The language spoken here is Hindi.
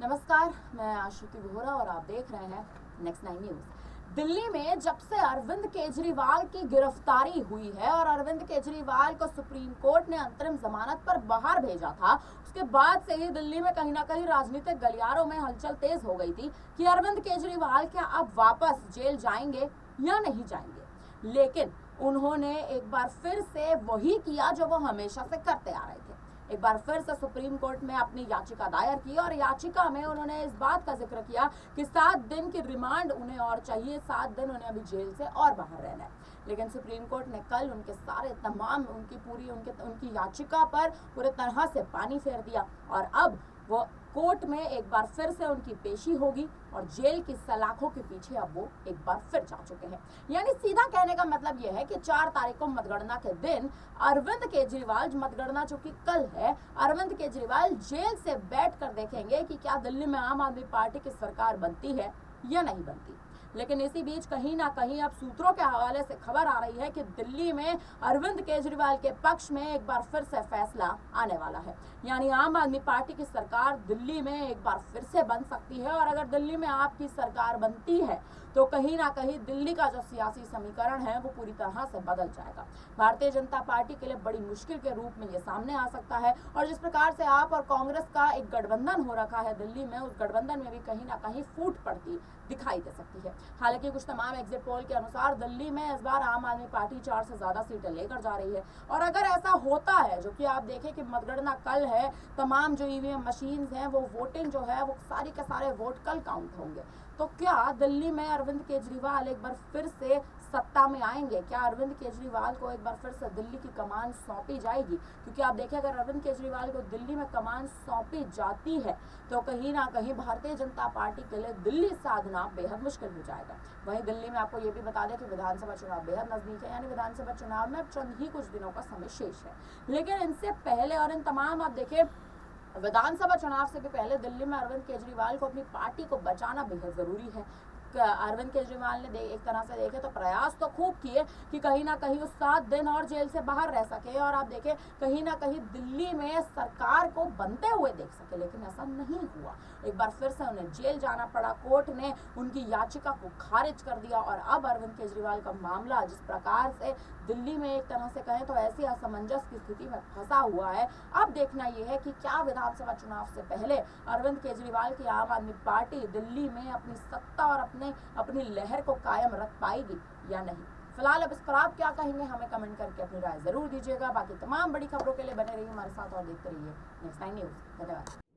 नमस्कार, मैं आश्रुति वोहरा और आप देख रहे हैं नेक्स्ट 9 न्यूज। दिल्ली में जब से अरविंद केजरीवाल की गिरफ्तारी हुई है और अरविंद केजरीवाल को सुप्रीम कोर्ट ने अंतरिम जमानत पर बाहर भेजा था, उसके बाद से ही दिल्ली में कहीं ना कहीं राजनीतिक गलियारों में हलचल तेज हो गई थी कि अरविंद केजरीवाल क्या अब वापस जेल जाएंगे या नहीं जाएंगे। लेकिन उन्होंने एक बार फिर से वही किया जो वो हमेशा से करते आ रहे थे। एक बार फिर से सुप्रीम कोर्ट में अपनी याचिका दायर की और याचिका में उन्होंने इस बात का जिक्र किया कि 7 दिन की रिमांड उन्हें और चाहिए, 7 दिन उन्हें अभी जेल से और बाहर रहना है। लेकिन सुप्रीम कोर्ट ने कल उनके सारे तमाम उनकी याचिका पर पूरे तरह से पानी फेर दिया और अब वो कोर्ट में एक बार फिर से उनकी पेशी होगी और जेल की सलाखों के पीछे अब वो एक बार फिर जा चुके हैं। यानी सीधा कहने का मतलब यह है कि 4 तारीख को मतगणना के दिन अरविंद केजरीवाल, मतगणना जो कि कल है, अरविंद केजरीवाल जेल से बैठकर देखेंगे कि क्या दिल्ली में आम आदमी पार्टी की सरकार बनती है या नहीं बनती। लेकिन इसी बीच कहीं ना कहीं अब सूत्रों के हवाले से खबर आ रही है कि दिल्ली में अरविंद केजरीवाल के पक्ष में एक बार फिर से फैसला आने वाला है। यानी आम आदमी पार्टी की सरकार दिल्ली में एक बार फिर से बन सकती है और अगर दिल्ली में आपकी सरकार बनती है तो कहीं ना कहीं दिल्ली का जो सियासी समीकरण है वो पूरी तरह से बदल जाएगा। भारतीय जनता पार्टी के लिए बड़ी मुश्किल के रूप में ये सामने आ सकता है और जिस प्रकार से आप और कांग्रेस का एक गठबंधन हो रखा है दिल्ली में, उस गठबंधन में भी कहीं ना कहीं फूट पड़ती दिखाई दे सकती है। हालांकि कुछ तमाम एग्जिट पोल के अनुसार दिल्ली में इस बार आम आदमी पार्टी 4 से ज्यादा सीटें लेकर जा रही है और अगर ऐसा होता है, जो कि आप देखें कि मतगणना कल है, तमाम जो ईवीएम मशीन्स हैं वो वोटिंग जो है वो सारी के सारे वोट कल काउंट होंगे, तो क्या दिल्ली में अरविंद केजरीवाल एक बार फिर से सत्ता में आएंगे? क्या अरविंद केजरीवाल को एक बार फिर से दिल्ली की कमान सौंपी जाएगी? क्योंकि आप देखें अगर अरविंद केजरीवाल को दिल्ली में कमान सौंपी जाती है तो कहीं ना कहीं भारतीय जनता पार्टी के लिए दिल्ली साधना बेहद मुश्किल हो जाएगा। वहीं दिल्ली में आपको ये भी बता दें कि विधानसभा चुनाव बेहद नजदीक है, यानी विधानसभा चुनाव में अब चंद ही कुछ दिनों का समय शेष है। लेकिन इनसे पहले और इन तमाम आप देखें विधानसभा चुनाव से भी पहले दिल्ली में अरविंद केजरीवाल को अपनी पार्टी को बचाना बेहद जरूरी है। अरविंद केजरीवाल ने एक तरह से देखे तो प्रयास तो खूब किए कि कहीं ना कहीं वो 7 दिन और जेल से बाहर रह सके और आप देखें कहीं ना कहीं दिल्ली में सरकार को बनते हुए देख सके, लेकिन ऐसा नहीं हुआ। एक बार फिर से उन्हें जेल जाना पड़ा। कोर्ट ने उनकी याचिका को खारिज कर दिया और अब अरविंद केजरीवाल का मामला जिस प्रकार से दिल्ली में एक तरह से कहें तो ऐसी असमंजस की स्थिति में फंसा हुआ है, अब देखना यह है कि क्या विधानसभा चुनाव से पहले अरविंद केजरीवाल की आम आदमी पार्टी दिल्ली में अपनी सत्ता और अपनी लहर को कायम रख पाएगी या नहीं। फिलहाल अब इस पर आप क्या कहेंगे, हमें कमेंट करके अपनी राय जरूर दीजिएगा। बाकी तमाम बड़ी खबरों के लिए बने रहिए हमारे साथ और देखते रहिए नेक्स्ट 9 न्यूज। धन्यवाद।